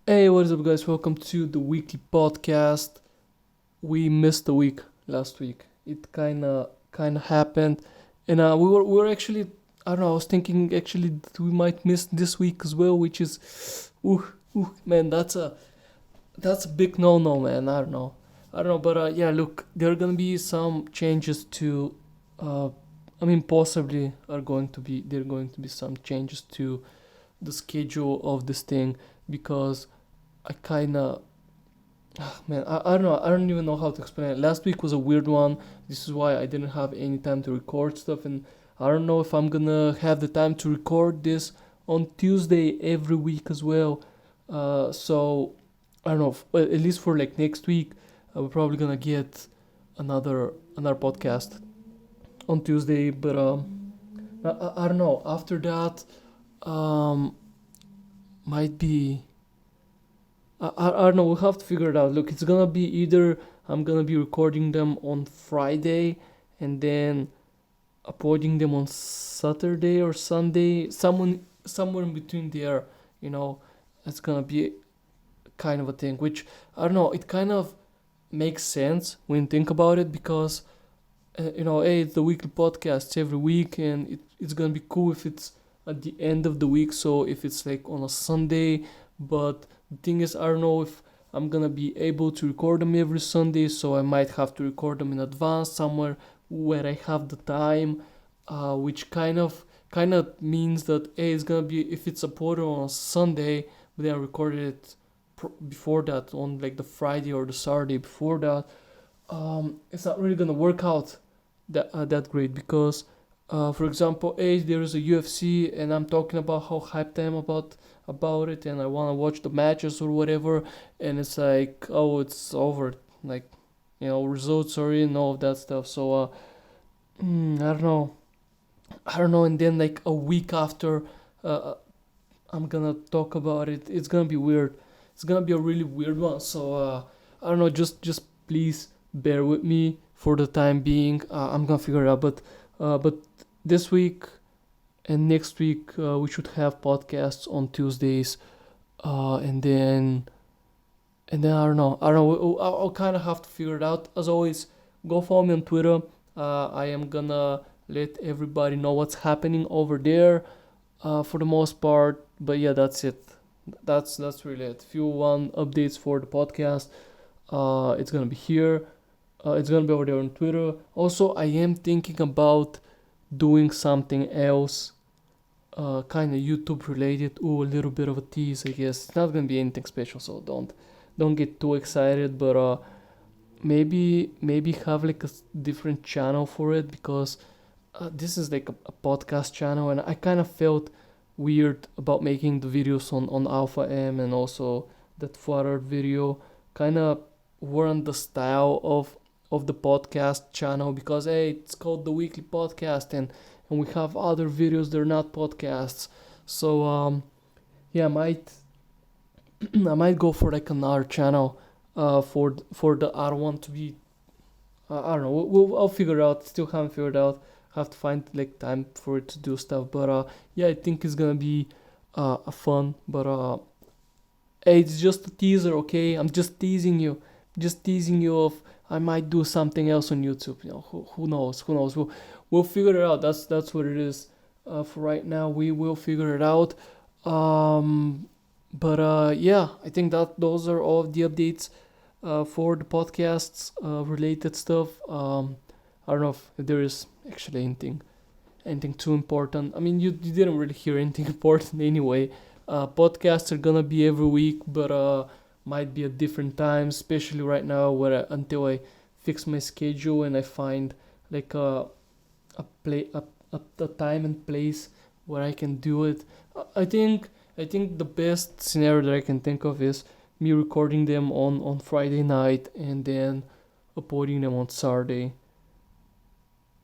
Hey, what is up, guys? Welcome to the weekly podcast. We missed a week last week. It kind of happened, and we were actually, I don't know. I was thinking actually that we might miss this week as well, which is, man, that's a big no man. I don't know, but yeah, look, there are gonna be some changes to, uh, I mean, possibly are going to be there are going to be some changes to the schedule of this thing because I kind of man, I don't know. I don't even know how to explain it. Last week was a weird one. This is why I didn't have any time to record stuff, and I don't know if I'm gonna have the time to record this on Tuesday every week as well. So I don't know. Well, at least for like next week, we're probably gonna get another podcast on Tuesday. But I don't know. After that, um, might be. I don't know. We'll have to figure it out. Look, it's gonna be either I'm gonna be recording them on Friday and then uploading them on Saturday or Sunday. Somewhere in between there. You know, it's gonna be kind of a thing. Which I don't know. It kind of makes sense when you think about it because hey, it's the weekly podcast every week, and it's gonna be cool if it's at the end of the week. So if it's like on a Sunday, but the thing is, I don't know if I'm gonna be able to record them every Sunday, so I might have to record them in advance somewhere where I have the time, which kind of means that hey, it's gonna be if it's uploaded on a Sunday, but then I recorded it before that on like the Friday or the Saturday before that. It's not really gonna work out that great because, for example, there is a UFC and I'm talking about how hyped I am about it and I want to watch the matches or whatever, and it's like, oh, it's over, like, results are in, all of that stuff. So I don't know, and then like a week after, I'm gonna talk about it. It's gonna be weird. It's gonna be a really weird one. So I don't know. Just please bear with me for the time being. I'm gonna figure it out. But this week and next week we should have podcasts on Tuesdays. And then I don't know. I'll kind of have to figure it out. As always, go follow me on Twitter. I am gonna let everybody know what's happening over there for the most part. But yeah, that's it. That's really it. If you want updates for the podcast, it's gonna be here. It's gonna be over there on Twitter. Also, I am thinking about doing something else, kind of YouTube related. Ooh, a little bit of a tease, I guess. It's not gonna be anything special, so don't get too excited. But maybe have like a different channel for it because this is like a podcast channel, and I kind of felt weird about making the videos on Alpha M, and also that Flutter video kind of weren't the style of the podcast channel because hey, it's called the weekly podcast, and we have other videos, they're not podcasts. So yeah, I might go for like another channel for the I don't want to be, I don't know. I'll figure it out. Still haven't figured out. Have to find like time for it to do stuff. But yeah, I think it's gonna be a fun. But hey, it's just a teaser, okay? I'm just teasing you of I might do something else on YouTube. Who knows? Who knows? We'll figure it out. That's what it is. For right now, we will figure it out. But yeah, I think that those are all of the updates for the podcasts related stuff. I don't know if there is actually anything too important. I mean, you didn't really hear anything important anyway. Podcasts are gonna be every week, but might be at different times, especially right now, until I fix my schedule and I find like a time and place where I can do it. I think the best scenario that I can think of is me recording them on Friday night and then uploading them on Saturday,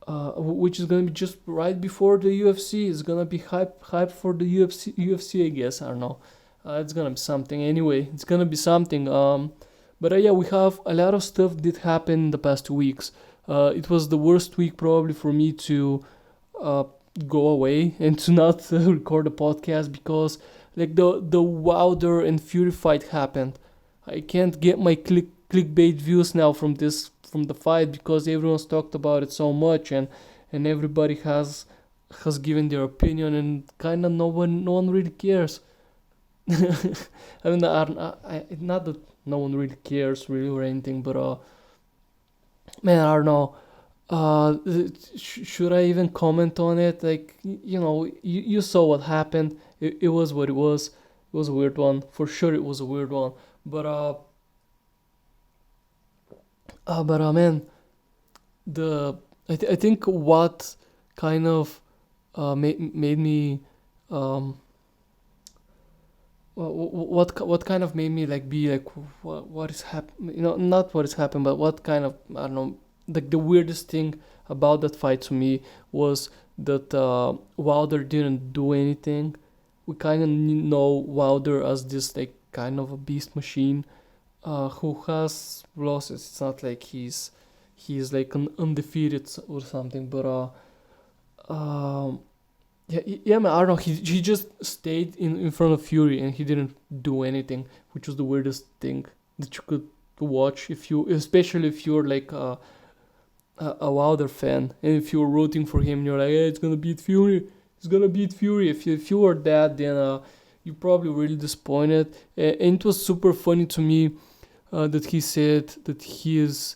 which is gonna be just right before the UFC. It's gonna be hype for the UFC, I guess. I don't know. It's gonna be something anyway. It's gonna be something. But yeah, we have a lot of stuff that happened in the past 2 weeks. It was the worst week probably for me to uh, go away and to not record a podcast because like the Wilder and Fury fight happened. I can't get my clickbait views now from the fight because everyone's talked about it so much, and everybody has given their opinion, and kind of no one really cares. I mean, not that no one really cares really or anything, but man, I don't know. Should I even comment on it? Like, you saw what happened. It was what it was. It was a weird one for sure. It was a weird one, but man, the I think what kind of made me um what kind of made me like be like what is happening, not what is happened, but what kind of, I don't know, like the weirdest thing about that fight to me was that Wilder didn't do anything. We kind of know Wilder as this like kind of a beast machine who has losses. It's not like he's like an undefeated or something, but um yeah, man, I don't know. He just stayed in front of Fury and he didn't do anything, which was the weirdest thing that you could watch if you, especially if you're like a Wilder fan, and if you're rooting for him, and you're like, hey, it's gonna beat Fury. It's gonna beat Fury. If you were that, then you're probably really disappointed. And it was super funny to me that he said that he is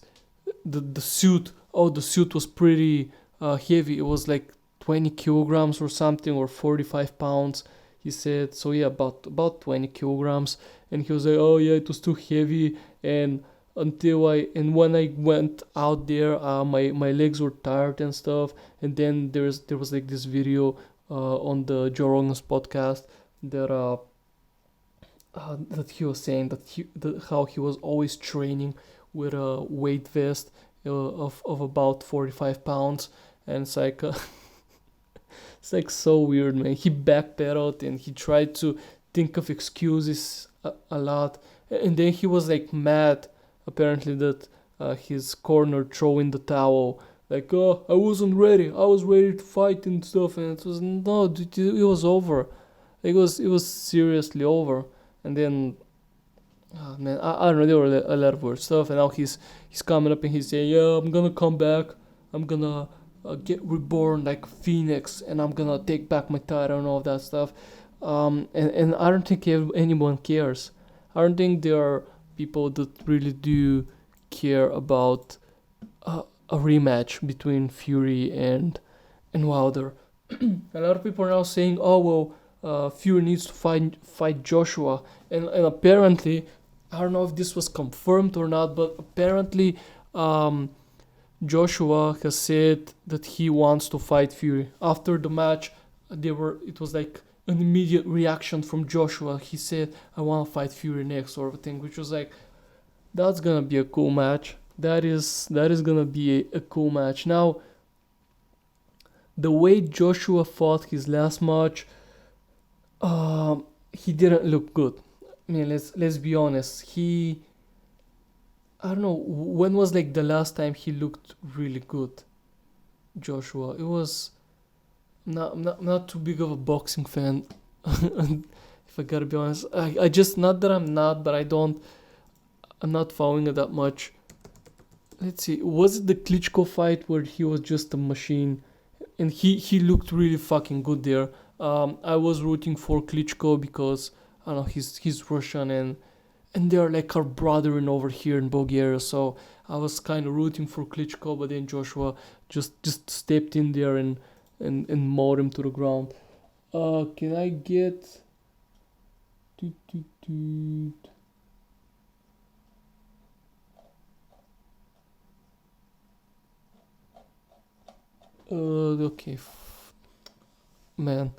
the suit. Oh, the suit was pretty heavy. It was like 20 kilograms or something, or 45 pounds. He said so. Yeah, about 20 kilograms. And he was like, oh yeah, it was too heavy. And when I went out there, my legs were tired and stuff. And then there was like this video on the Joe Rogan's podcast that that he was saying how he was always training with a weight vest of about 45 pounds. And it's like it's like so weird, man. He backpedaled and he tried to think of excuses a lot, and then he was like mad apparently that his corner threw in the towel, like, oh, I wasn't ready, I was ready to fight and stuff. And it was, no, dude, it was over. It was seriously over. And then man, I don't know, there were a lot of weird stuff. And now he's coming up and he's saying, yeah, I'm gonna come back, I'm gonna get reborn like Phoenix, and I'm gonna take back my title and all that stuff. And I don't think anyone cares. I don't think there are people that really do care about a rematch between Fury and Wilder. A lot of people are now saying, oh well, Fury needs to fight Joshua, and apparently, I don't know if this was confirmed or not, but apparently, Joshua has said that he wants to fight Fury. After the match, it was like an immediate reaction from Joshua. He said, I want to fight Fury next, sort of thing, which was like, that's gonna be a cool match. That is gonna be a cool match. Now, the way Joshua fought his last match, he didn't look good. I mean, let's be honest. I don't know, when was like the last time he looked really good, Joshua? It was not too big of a boxing fan. If I gotta be honest, I just, not that I'm not, but I'm not following it that much. Let's see, was it the Klitschko fight where he was just a machine, and he looked really fucking good there. I was rooting for Klitschko because I don't know, he's Russian, and they're like our brethren over here in Bulgaria, so I was kind of rooting for Klitschko, but then Joshua just stepped in there and mowed him to the ground. Can I get okay, man.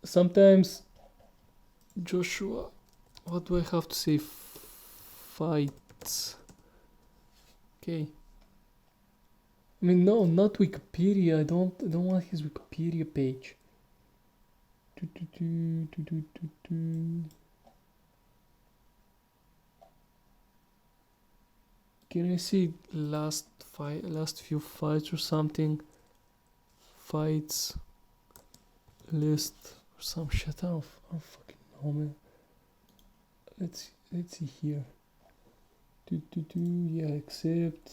Sometimes Joshua, what do I have to say? Fights. Okay. I mean, no, not Wikipedia. I don't want his Wikipedia page. Can I see last few fights or something? Fights list or some shit. I don't fucking know, man. Let's see here. Yeah, accept.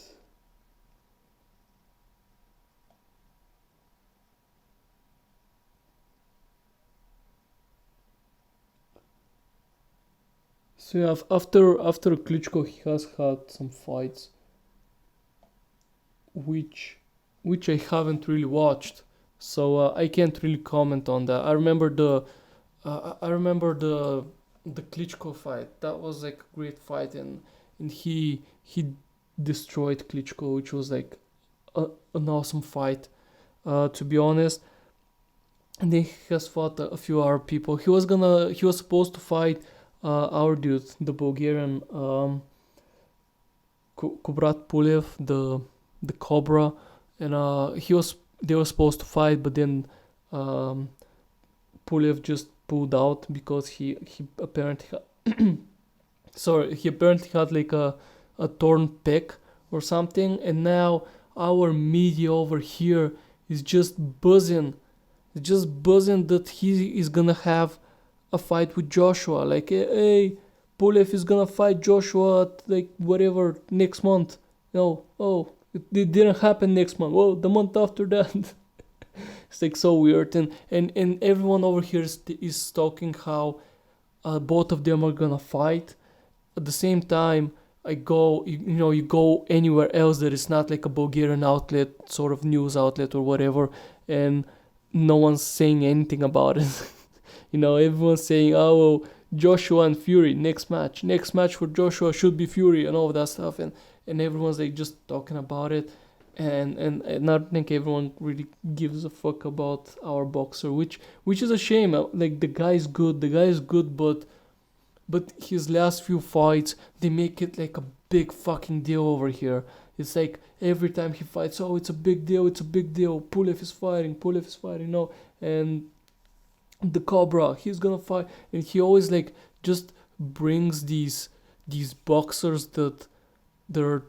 So yeah, after Klitschko, he has had some fights, which which I haven't really watched. So I can't really comment on that. I remember the Klitschko fight. That was like a great fight, and he destroyed Klitschko, which was like an awesome fight. To be honest, and then he has fought a few other people. He was supposed to fight our dude, the Bulgarian Kubrat Pulev, the Cobra, and they were supposed to fight, but then um, Pulev just pulled out because he apparently he apparently had like a torn pec or something, and now our media over here is just buzzing, that he is gonna have a fight with Joshua. Like, hey, Pulev is gonna fight Joshua at, like, whatever, next month. No, oh, it didn't happen next month. Well, the month after that. It's like so weird, and everyone over here is talking how both of them are gonna fight. At the same time, you go anywhere else that is not like a Bulgarian outlet, sort of news outlet or whatever, and no one's saying anything about it. Everyone's saying, oh, well, Joshua and Fury, next match for Joshua should be Fury and all of that stuff, and everyone's like just talking about it, and I don't think everyone really gives a fuck about our boxer, which is a shame. Like, the guy is good, but his last few fights, they make it like a big fucking deal over here. It's like every time he fights, oh, it's a big deal. Pulev is fighting, no, and the Cobra, he's gonna fight, and he always like just brings these boxers that they're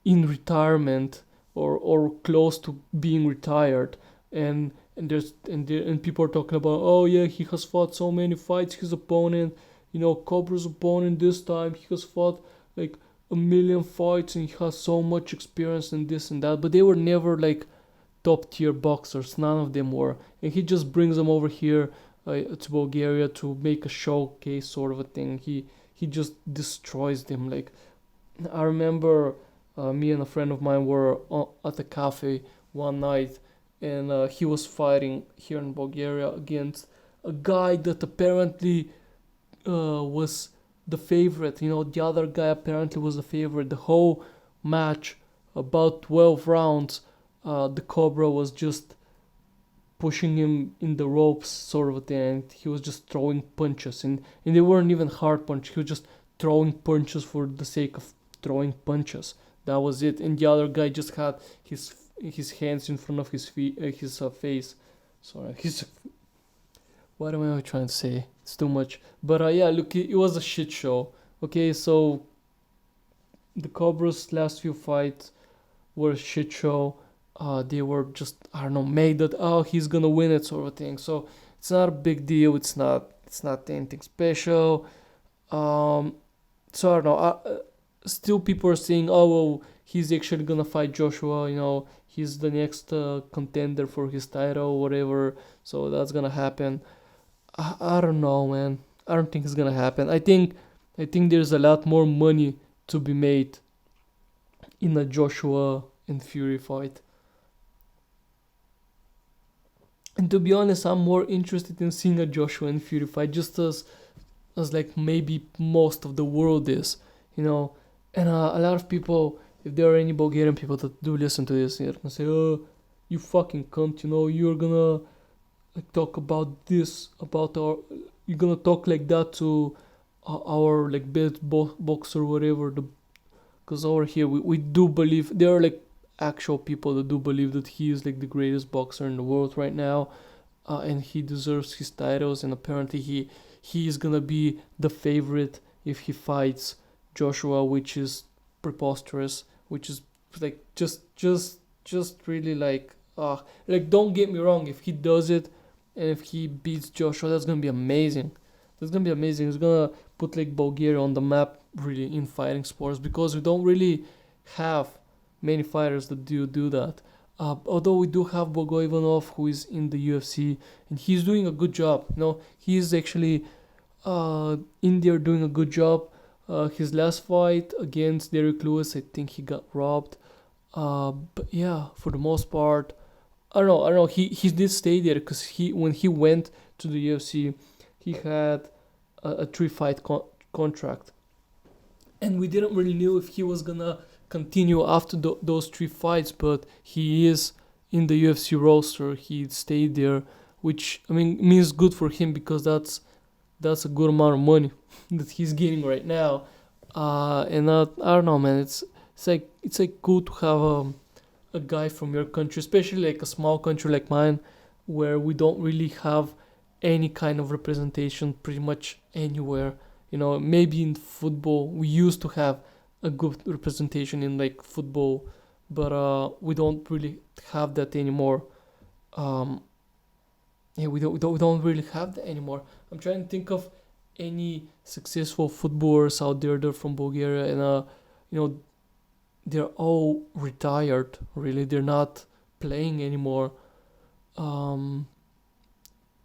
in retirement or close to being retired, and people are talking about, oh yeah, he has fought so many fights. His opponent, Cobra's opponent this time, he has fought like a million fights and he has so much experience and this and that, but they were never like top tier boxers. None of them were, and he just brings them over here to Bulgaria to make a showcase sort of a thing. He just destroys them. Like, I remember me and a friend of mine were at a cafe one night, and he was fighting here in Bulgaria against a guy that apparently was the favorite. The other guy apparently was the favorite. The whole match, about 12 rounds, the Cobra was just pushing him in the ropes, sort of a thing. And he was just throwing punches, and they weren't even hard punches. He was just throwing punches for the sake of throwing punches. That was it. And the other guy just had his hands in front of his face. Sorry, what am I trying to say? It's too much. But yeah, look, it was a shit show. Okay, so the Cobra's last few fights were a shit show. They were just, I don't know, made that, oh, he's gonna win it, sort of thing. So it's not a big deal. It's not anything special. So I don't know. Still, people are saying, oh, well, he's actually gonna fight Joshua. He's the next contender for his title, whatever. So that's gonna happen. I don't know, man. I don't think it's gonna happen. I think there's a lot more money to be made in a Joshua and Fury fight. And to be honest, I'm more interested in seeing a Joshua and Fury fight, just as like maybe most of the world is, And a lot of people, if there are any Bulgarian people that do listen to this, they're gonna say, "Oh, you fucking cunt! You're gonna like talk about this, about our, you're gonna talk like that to our like best boxer, whatever." Because over here we do believe there are like actual people that do believe that he is like the greatest boxer in the world right now, and he deserves his titles. And apparently he is gonna be the favorite if he fights Joshua, which is preposterous, which is like just really like don't get me wrong, if he does it, and if he beats Joshua, that's gonna be amazing. That's gonna be amazing. It's gonna put like Bulgaria on the map really in fighting sports because we don't really have many fighters that do that. Although we do have Bogo Ivanov who is in the UFC and he's doing a good job. He's actually in there doing a good job. His last fight against Derrick Lewis, I think he got robbed. But yeah, for the most part, I don't know. He did stay there because when he went to the UFC, he had a 3 fight contract, and we didn't really know if he was gonna continue after those 3 fights. But he is in the UFC roster. He stayed there, which I mean means good for him because that's a good amount of money that he's getting right now. And I don't know, man. It's like good to have a guy from your country, especially like a small country like mine, where we don't really have any kind of representation pretty much anywhere. Maybe in football we used to have a good representation in like football, but we don't really have that anymore. Um, yeah, we don't really have that anymore. I'm trying to think of any successful footballers out there that are from Bulgaria, and you know, they're all retired. Really, they're not playing anymore. Um,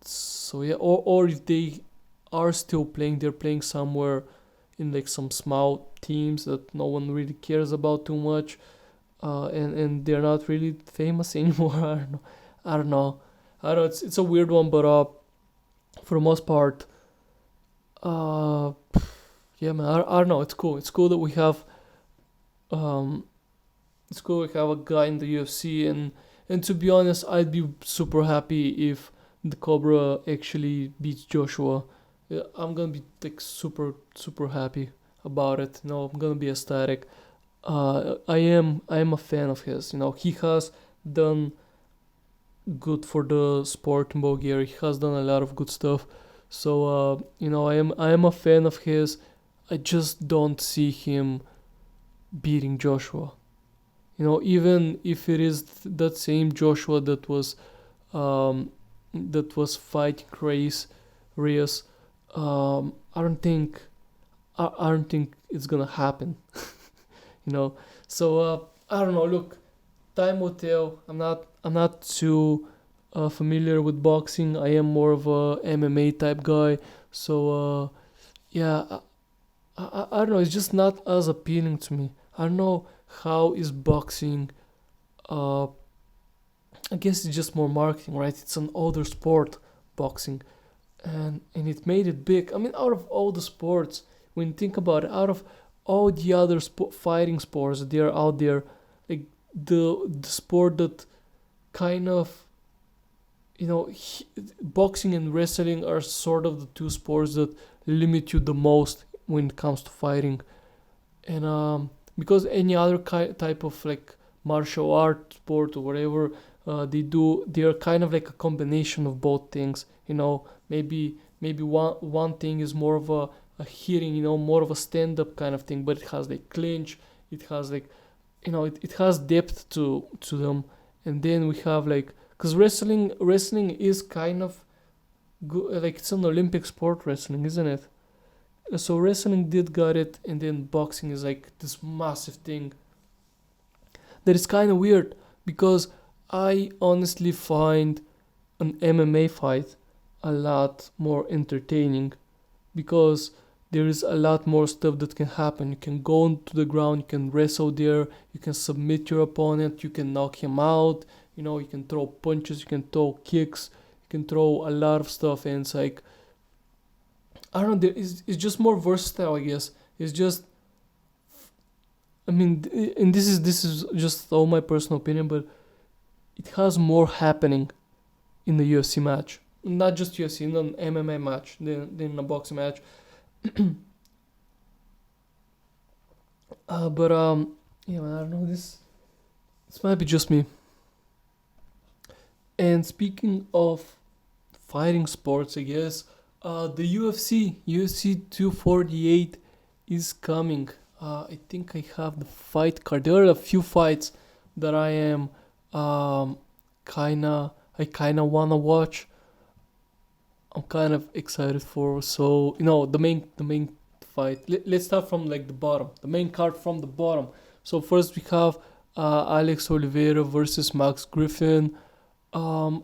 so yeah, or if they are still playing, they're playing somewhere in like some small teams that no one really cares about too much, and they're not really famous anymore. I don't know. I don't know. I don't know. It's a weird one, but for the most part, uh, yeah, man. I don't know. It's cool. It's cool that we have um, it's cool we have a guy in the UFC, and to be honest, I'd be super happy if the Cobra actually beats Joshua. Yeah, I'm gonna be like super happy about it. I'm gonna be ecstatic. I am a fan of his. He has done good for the sport in Bulgaria. He has done a lot of good stuff. So I am a fan of his. I just don't see him beating Joshua. Even if it is that same Joshua um, that was fighting Reyes. I don't think it's gonna happen. you know. So I don't know. Look, time will tell. I'm not too familiar with boxing. I am more of a MMA type guy. So yeah, I don't know. It's just not as appealing to me. I don't know how is boxing. Uh, I guess it's just more marketing, right? It's an older sport, boxing, and it made it big. I mean, out of all the sports, when you think about it, out of all the other fighting sports that are out there, like the sport that kind of boxing and wrestling are sort of the two sports that limit you the most when it comes to fighting, and because any other type of like martial art sport or whatever they are kind of like a combination of both things. Maybe one thing is more of a hitting, more of a stand-up kind of thing, but it has like clinch, it has like it has depth to them. And then we have like, because wrestling is kind of good, like it's an Olympic sport, wrestling, isn't it? So wrestling did got it, and then boxing is like this massive thing that is kind of weird, because I honestly find an MMA fight a lot more entertaining, because there is a lot more stuff that can happen. You can go onto the ground, you can wrestle there, you can submit your opponent, you can knock him out, you can throw punches, you can throw kicks, you can throw a lot of stuff, and it's like, I don't know, it's just more versatile, I guess. It's just, I mean, and this is just all my personal opinion, but it has more happening in the UFC match. Not just UFC, in an MMA match than a boxing match. But yeah, man, I don't know. This might be just me. And speaking of fighting sports, I guess the UFC 248 is coming. I think I have the fight card. There are a few fights that I am um kinda wanna watch. I'm kind of excited for. So the main fight. Let's start from like the bottom. The main card from the bottom. So first we have Alex Oliveira versus Max Griffin. Um,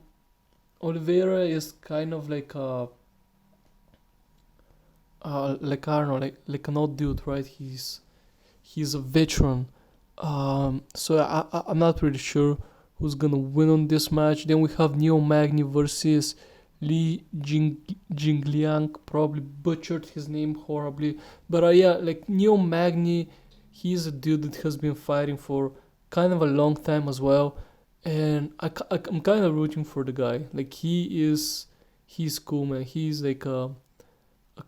Oliveira is kind of like I don't know, like an old dude, right? He's a veteran. So I'm not really sure who's gonna win on this match. Then we have Neo Magny versus Li Jingliang. Probably butchered his name horribly, but yeah, like Neo Magny, he's a dude that has been fighting for kind of a long time as well, and I'm kind of rooting for the guy. Like he's cool, man. He's like a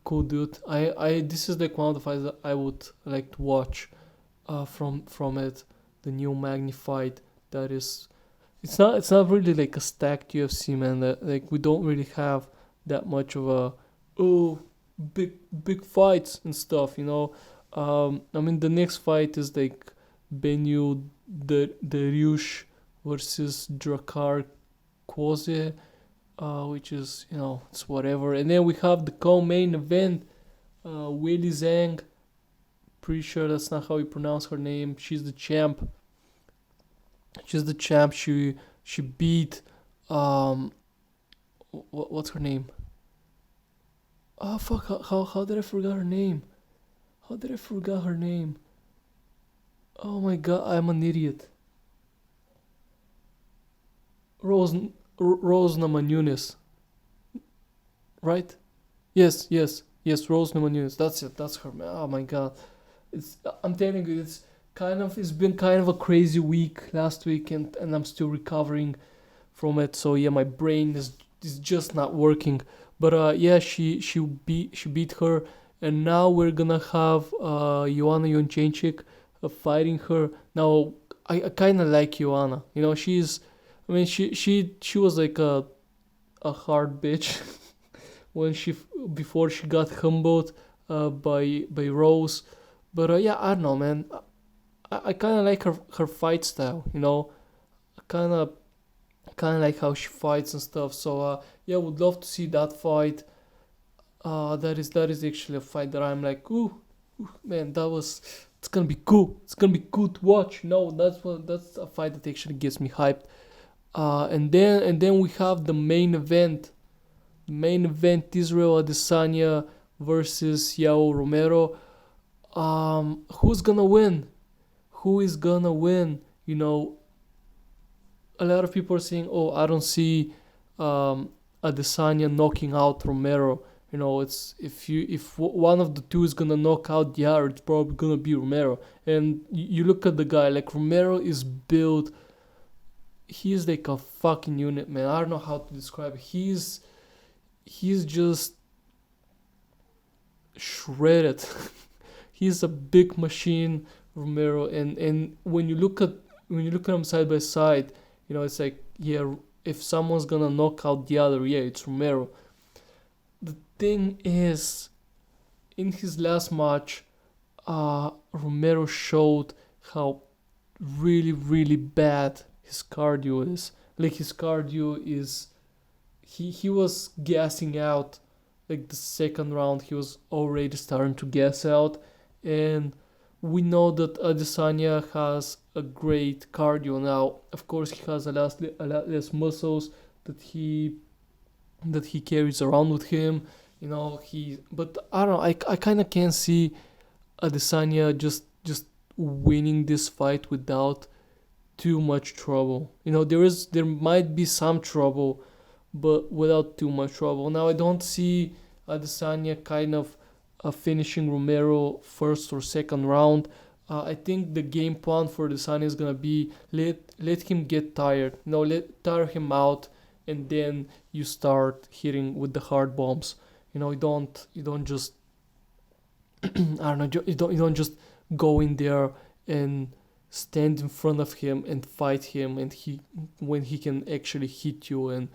cool dude. I This is like one of the fights that I would like to watch from it. The new magnified that is, it's not really like a stacked UFC, man. That like we don't really have that much of a oh big fights and stuff, I mean the next fight is like Benyu the Ryush versus Drakkar Kwose, which is, it's whatever. And then we have the co-main event, Willie Zhang. Pretty sure that's not how you pronounce her name. She's the champ. She beat what's her name? Oh fuck! How did I forget her name? How did I forget her name? Oh my god, I'm an idiot. Rose Namajunas, right? Yes. Rose Namajunas. That's it. That's her. Man. Oh my god. I'm telling you, it's been kind of a crazy week last week, and I'm still recovering from it. So yeah, my brain is just not working. But yeah, she beat her, and now we're gonna have Joanna Jędrzejczyk fighting her. Now I kind of like Joanna. I mean, she was like a hard bitch when before she got humbled by Rose. But yeah, I don't know, man. I kind of like her fight style. I kind of like how she fights and stuff. So yeah, would love to see that fight. That is actually a fight that I'm like, ooh man, it's gonna be cool. It's gonna be cool to watch. No, that's a fight that actually gets me hyped. And then we have the main event. The main event: Israel Adesanya versus Yao Romero. Who's gonna win? Who is gonna win? A lot of people are saying, "Oh, I don't see Adesanya knocking out Romero." It's if one of the two is gonna knock out the other, it's probably gonna be Romero. And you look at the guy, like Romero is built. He's like a fucking unit, man. I don't know how to describe it. He's just shredded. He's a big machine, Romero. And when you look at him side by side, it's like, yeah, if someone's gonna knock out the other, yeah, it's Romero. The thing is, in his last match, Romero showed how really, really bad his cardio is. Like his cardio is, he was gassing out. Like the second round, he was already starting to gas out, and we know that Adesanya has a great cardio now. Of course, he has a lot less muscles that he carries around with him. But I don't know. I kind of can't see Adesanya just winning this fight without too much trouble. There might be some trouble, but without too much trouble. Now I don't see Adesanya kind of finishing Romero first or second round. I think the game plan for Adesanya is gonna be let him get tired. Tire him out, and then you start hitting with the hard bombs. You don't just I don't know. You don't just go in there and stand in front of him and fight him, and when he can actually hit you and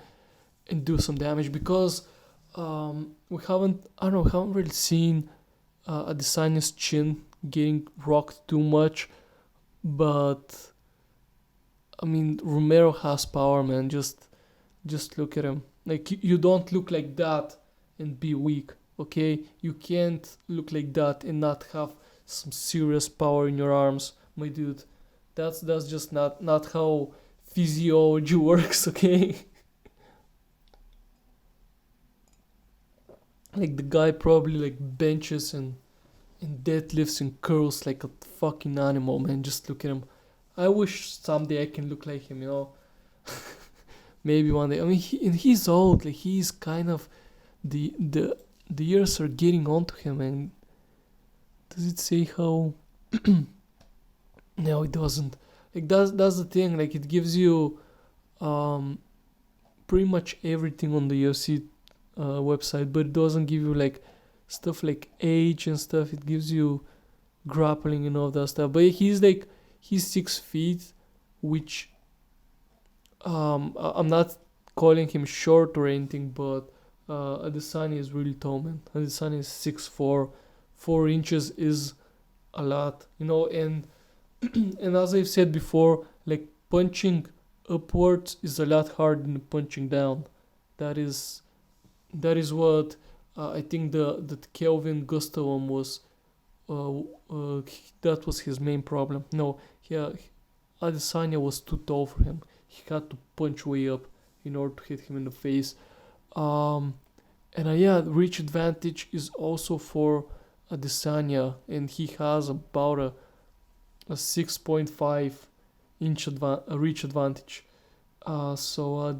do some damage, because we haven't really seen Adesanya's chin getting rocked too much. But I mean, Romero has power, man. Just look at him. Like, you don't look like that and be weak. Okay, you can't look like that and not have some serious power in your arms, my dude. That's just not how physiology works. Okay, like the guy probably like benches and deadlifts and curls like a fucking animal, man. Just look at him. I wish someday I can look like him, you know. Maybe one day. I mean, and he's old. Like he's kind of the the the years are getting onto him. And does it say how? No, it doesn't. Like that's the thing. Like it gives you um pretty much everything on the UFC website, but it doesn't give you like stuff like age and stuff. It gives you grappling and all that stuff. But he's 6 feet, which I'm not calling him short or anything, but Adesanya is really tall, man. Adesanya is 6'4". 4 inches is a lot, you know. And and as I've said before, like punching upwards is a lot harder than punching down. That is what I think that Kelvin Gustavum was. That was his main problem. No, Adesanya was too tall for him. He had to punch way up in order to hit him in the face. Um, and yeah, reach advantage is also for Adesanya, and he has about a 6.5 inch reach advantage. So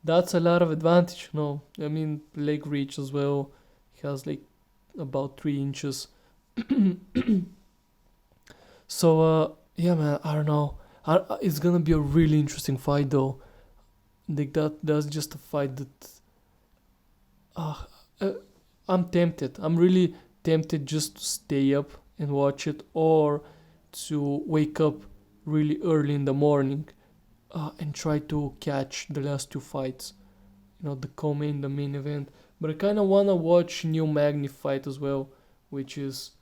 that's a lot of advantage. No, I mean leg reach as well. He has like about 3 inches. So yeah, man, I don't know. It's gonna be a really interesting fight though. Like that's just a fight that uh, uh, I'm tempted. I'm really tempted just to stay up and watch it, or to wake up really early in the morning and try to catch the last two fights. You know, the co-main, the main event. But I kind of wanna watch New Magni fight as well, which is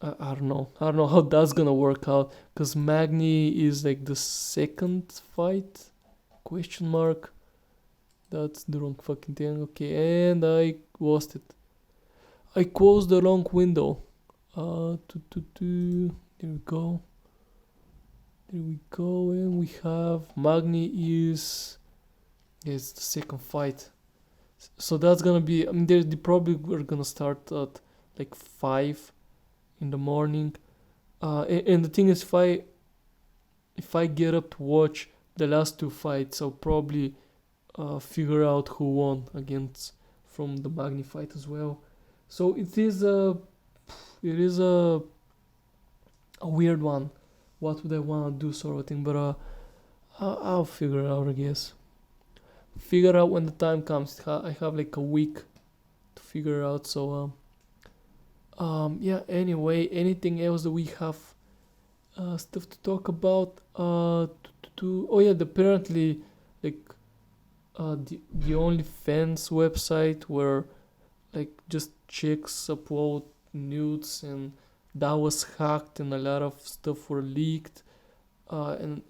I don't know. I don't know how that's gonna work out, because Magni is like the second fight? Question mark. That's the wrong fucking thing. Okay, and I lost it. I closed the wrong window. There we go. There we go, and we have Magni is. Yeah, it's the second fight. So that's gonna be. I mean, they probably are gonna start at like 5 in the morning. And the thing is, if I get up to watch the last two fights, I'll probably figure out who won against from the Magni fight as well. So it is a weird one. What would I wanna do, sort of thing, but I'll figure it out, I guess. Figure out when the time comes. I have like a week to figure it out. So yeah. Anyway, anything else that we have stuff to talk about? Oh yeah, apparently like the OnlyFans website where like just chicks upload nudes, and that was hacked and a lot of stuff were leaked. And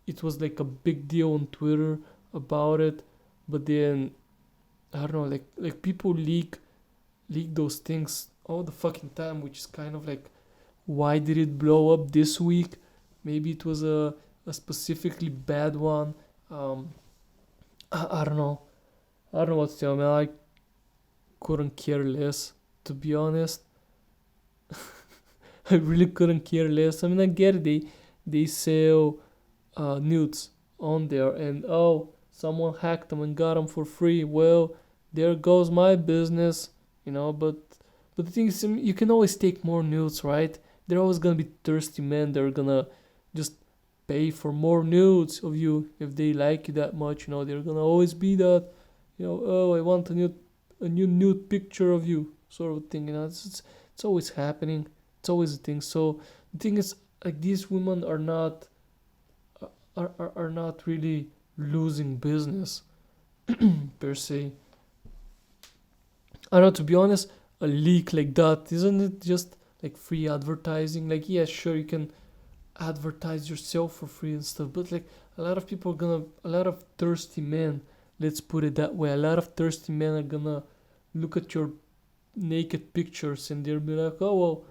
it was like a big deal on Twitter about it. But then I don't know, like people leak those things all the fucking time, which is kind of like, why did it blow up this week? Maybe it was a specifically bad one. I don't know. I don't know what to tell, man. I couldn't care less, to be honest. I really couldn't care less. I mean, I get it. They sell nudes on there, and oh, someone hacked them and got them for free. Well, there goes my business, you know. But the thing is, you can always take more nudes, right? There are always gonna be thirsty men that are gonna just pay for more nudes of you if they like you that much. You know, they're gonna always be that. You know, oh, I want a new nude picture of you, sort of thing. You know, it's always happening. It's always a thing. So the thing is, like, these women are not are not really losing business per se. I don't know, to be honest, a leak like that, isn't it just like free advertising? Like, yeah, sure, you can advertise yourself for free and stuff, but like a lot of thirsty men Let's put it that way. A lot of thirsty men are gonna look at your naked pictures and they'll be like, oh well,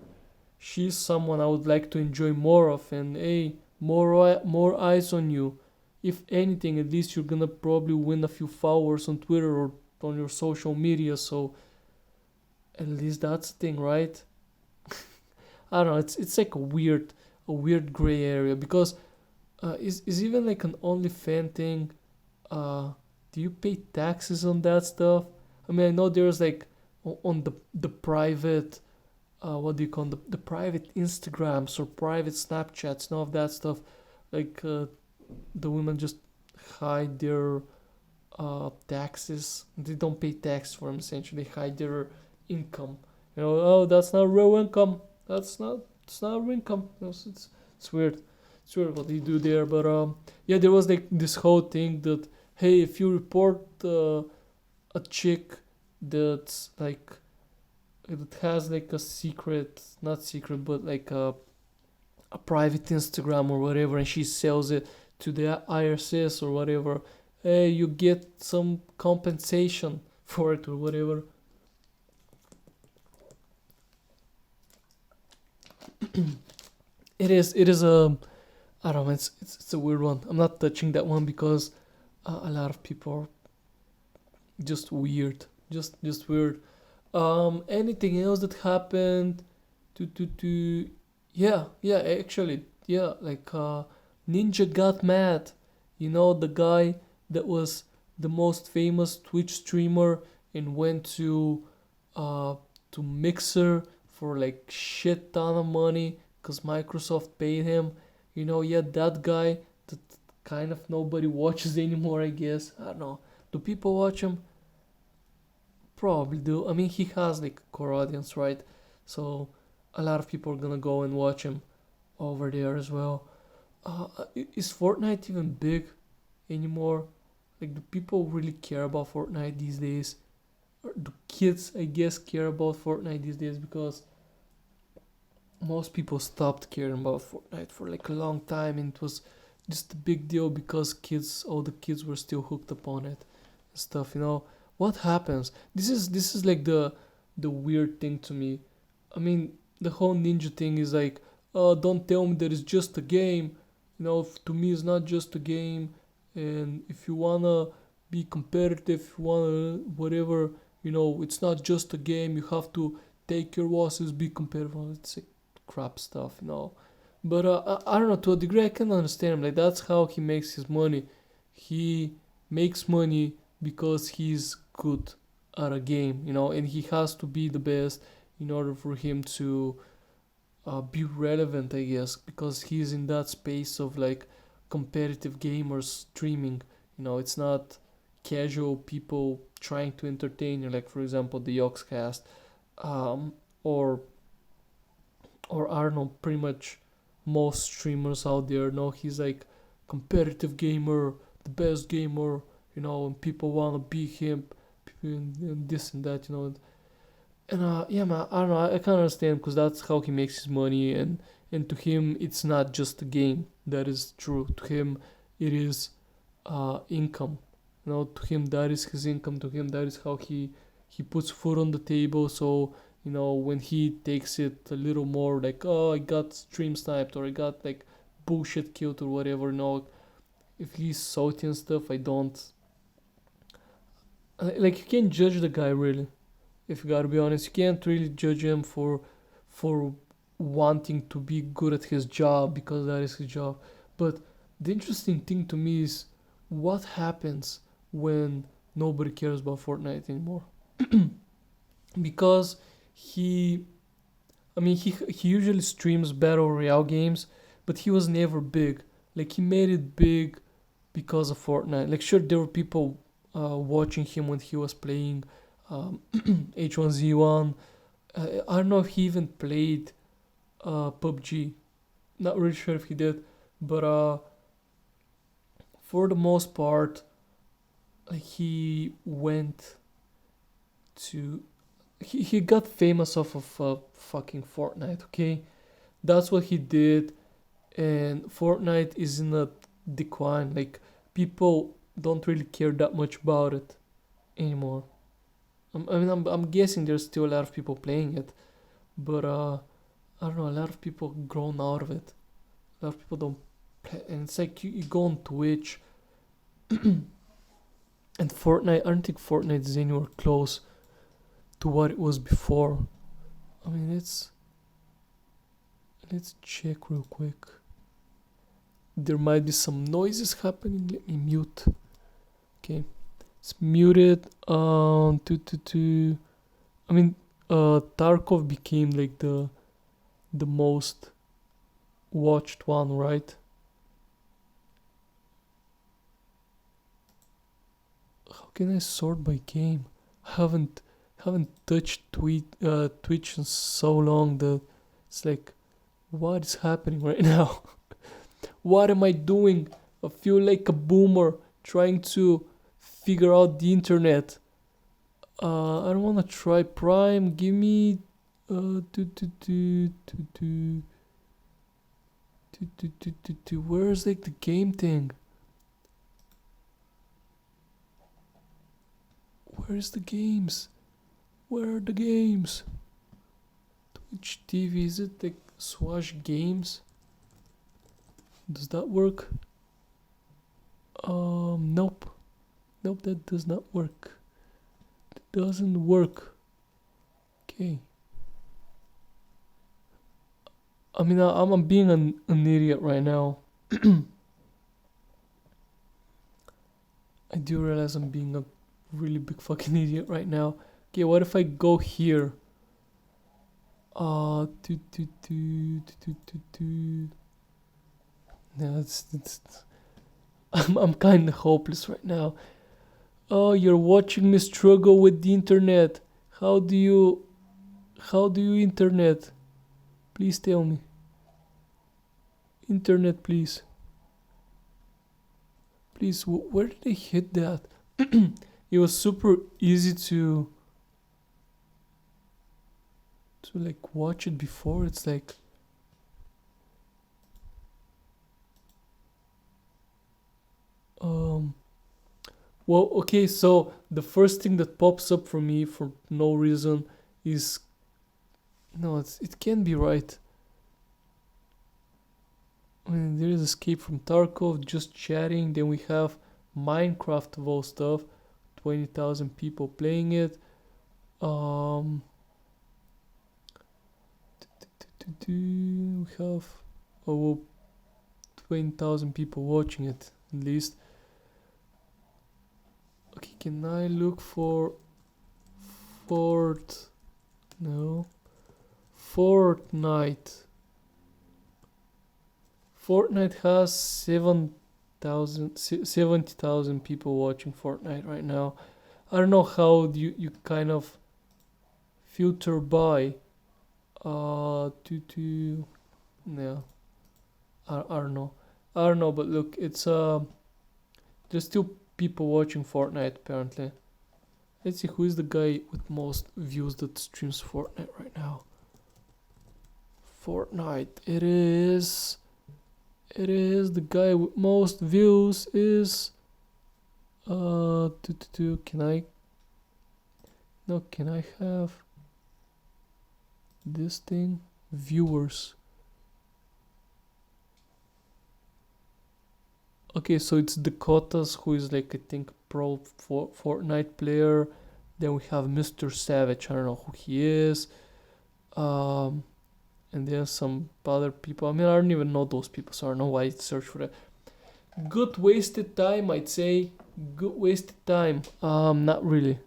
she's someone I would like to enjoy more of, and hey, more eyes on you. If anything, at least you're gonna probably win a few followers on Twitter or on your social media. So at least that's the thing, right? I don't know. It's like a weird gray area because is even like an OnlyFans thing. Uh, do you pay taxes on that stuff? I mean, I know there's like on the private what do you call them? The private Instagrams or private Snapchats, and all of that stuff. Like the women just hide their taxes. They don't pay tax for them. Essentially, they hide their income. Oh, that's not real income. It's not real income. It's weird. It's weird what they do there. But yeah, there was like this whole thing that hey, if you report a chick that's like it has like a secret, not secret, but like a private Instagram or whatever, and she sells it to the IRS or whatever. Hey, you get some compensation for it or whatever. It is a I don't know. It's a weird one. I'm not touching that one because a lot of people are just weird, just weird. Anything else that happened? To yeah, actually, yeah, like Ninja got mad. The guy that was the most famous Twitch streamer and went uh to Mixer for like shit ton of money because Microsoft paid him. Yeah, that guy that kind of nobody watches anymore. I guess I don't know. Do people watch him? Probably do. I mean, he has like a core audience, right? So a lot of people are gonna go and watch him over there as well. Is Fortnite even big anymore? Like, do people really care about Fortnite these days? Or do kids, I guess, care about Fortnite these days? Because most people stopped caring about Fortnite for like a long time, and it was just a big deal because all the kids were still hooked upon it and stuff. What happens? This is like the weird thing to me. I mean, the whole ninja thing is like, don't tell me that it's just a game. To me, it's not just a game. And if you wanna be competitive, if you wanna whatever, it's not just a game. You have to take your losses, be competitive. Well, it's like crap stuff. But I don't know. To a degree, I can understand him. Like that's how he makes his money. He makes money because he's good at a game, and he has to be the best in order for him to be relevant, I guess, because he's in that space of like competitive gamers streaming. It's not casual people trying to entertain you, like for example the Yogscast, or I don't know, pretty much most streamers out there. No, he's like competitive gamer, the best gamer, and people wanna be him, and this and that. And yeah, man, I don't know. I can understand because that's how he makes his money, and to him, it's not just a game. That is true. To him, it is income. To him, that is his income. To him, that is how he puts food on the table. So when he takes it a little more, like, oh, I got stream sniped or I got like bullshit killed or whatever. If he's salty and stuff, I don't like. You can't judge the guy really. If you gotta be honest, you can't really judge him for wanting to be good at his job because that is his job. But the interesting thing to me is what happens when nobody cares about Fortnite anymore. Because he, I mean, he usually streams battle royale games, but he was never big. Like he made it big because of Fortnite. Like sure, there were people watching him when he was playing H1Z1. I don't know if he even played PUBG. Not really sure if he did, but for the most part, he went to he got famous off of fucking Fortnite. Okay, that's what he did, and Fortnite is in a decline. Like people don't really care that much about it anymore. I'm guessing there's still a lot of people playing it, but I don't know. A lot of people grown out of it. A lot of people don't play, and it's like you go on Twitch and Fortnite. I don't think Fortnite is anywhere close to what it was before. I mean, let's check real quick. There might be some noises happening. Let me mute. Okay, it's muted. I mean, Tarkov became like the most watched one, right? How can I sort by game? I haven't touched Twitch in so long that it's like, what is happening right now? What am I doing? I feel like a boomer trying to figure out the internet. I don't wanna try Prime. Give me where's like the game thing? Where's the games? Where are the games? Twitch TV, is it like Swash Games? Does that work? Nope. Nope, that does not work. It doesn't work. Okay. I mean, I'm being an idiot right now. I do realize I'm being a really big fucking idiot right now. Okay, what if I go here? No, it's I'm kind of hopeless right now. Oh, you're watching me struggle with the internet. How do you internet? Please tell me. Internet, please. Please, where did I hit that? It was super easy to like watch it before. It's like well, okay, so the first thing that pops up for me for no reason is no, it can't be right. I mean, there is Escape from Tarkov, just chatting. Then we have Minecraft of all stuff, 20,000 people playing it. We have 20,000 people watching it at least. Okay, can I look for no, Fortnite. Fortnite has 70,000 people watching Fortnite right now. I don't know how you kind of filter by to yeah. I don't know. I don't know, but look, it's there's still people watching Fortnite apparently. Let's see who is the guy with most views that streams Fortnite right now. Fortnite. It is the guy with most views is can I have this thing? Viewers. Okay, so it's Dakotas, who is like I think pro Fortnite player. Then we have Mr. Savage. I don't know who he is. And there's some other people. I mean, I don't even know those people, so I don't know why I search for that. Good wasted time, I'd say. Good wasted time. Not really.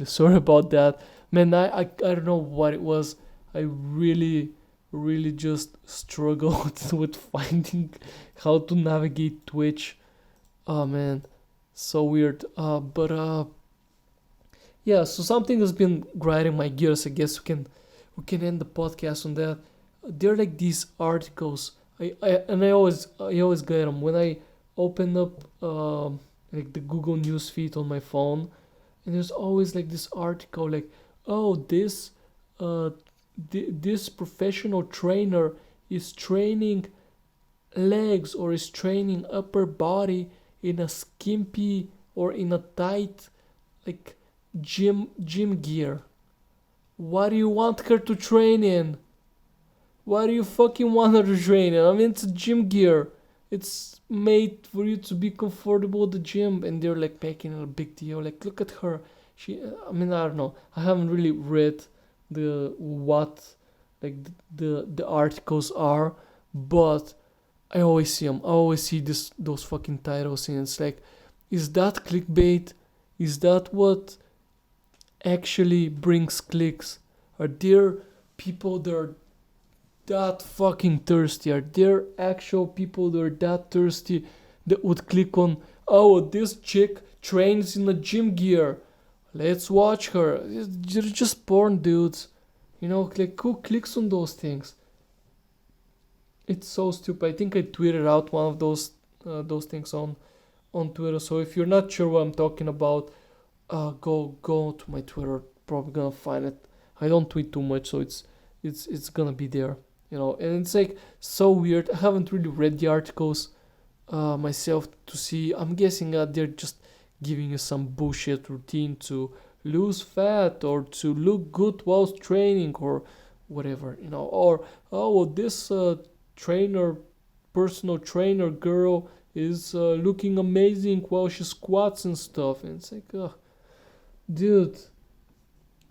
Sorry about that, man. I don't know what it was. I really just struggled with finding how to navigate Twitch. Oh man, so weird. But yeah. So something has been grinding my gears. I guess we can end the podcast on that. They're like these articles. I always get them when I open up like the Google News feed on my phone, and there's always like this article like, oh, this professional trainer is training legs or is training upper body in a skimpy or in a tight like gym gear? What do you want her to train in? Why do you fucking want her to train in? I mean, it's a gym gear. It's made for you to be comfortable at the gym, and they're like making a big deal. Like, look at her. I mean, I don't know. I haven't really read the what like the articles are, but I always see them. I always see those fucking titles, and it's like, is that clickbait? Is that what actually brings clicks? Are there people that are that fucking thirsty? Are there actual people that are that thirsty that would click on, oh, this chick trains in a gym gear, let's watch her? You're just porn dudes. Like, who clicks on those things? It's so stupid. I think I tweeted out one of those things on Twitter. So if you're not sure what I'm talking about, go to my Twitter. Probably gonna find it. I don't tweet too much, so it's gonna be there. And it's like so weird. I haven't really read the articles myself to see. I'm guessing they're just giving you some bullshit routine to lose fat or to look good while training or whatever. Or, oh, this personal trainer girl is looking amazing while she squats and stuff. And it's like, dude,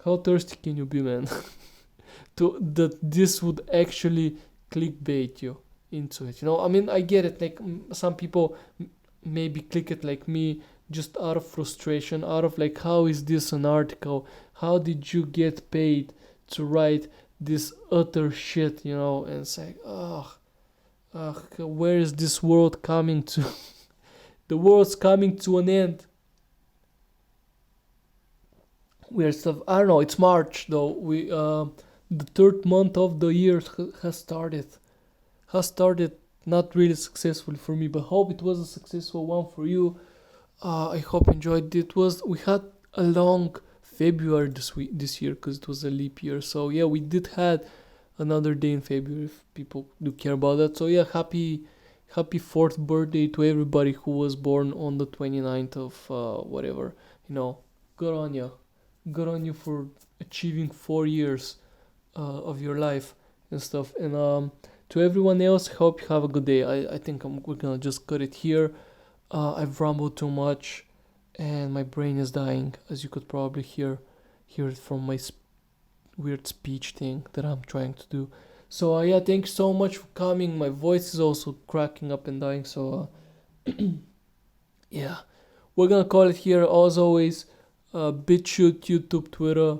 how thirsty can you be, man? That this would actually clickbait you into it. I mean, I get it. Like, some people maybe click it like me, just out of frustration, out of like, how is this an article? How did you get paid to write this utter shit? And it's like, where is this world coming to? The world's coming to an end. Weird stuff. I don't know. It's March though. The third month of the year has started. Not really successfully for me, but hope it was a successful one for you. I hope you enjoyed it. We had a long February this year because it was a leap year. So yeah, we did had another day in February if people do care about that. So yeah, happy 4th birthday to everybody who was born on the 29th of whatever. Good on you. Good on you for achieving 4 years of your life and stuff. And to everyone else, hope you have a good day. I think we're gonna just cut it here. I've rambled too much, and my brain is dying, as you could probably hear it from my weird speech thing that I'm trying to do. So yeah, thanks so much for coming. My voice is also cracking up and dying. So yeah, we're gonna call it here. As always, BitChute, YouTube, Twitter.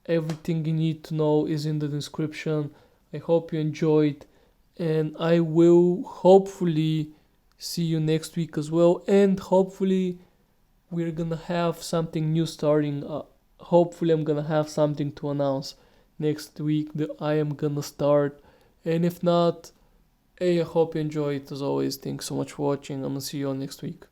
Everything you need to know is in the description. I hope you enjoyed, and I will hopefully see you next week as well. And hopefully we're gonna have something new starting. Hopefully I'm gonna have something to announce next week that I am gonna start. And if not, hey, I hope you enjoyed. As always, thanks so much for watching. I'm gonna see you all next week.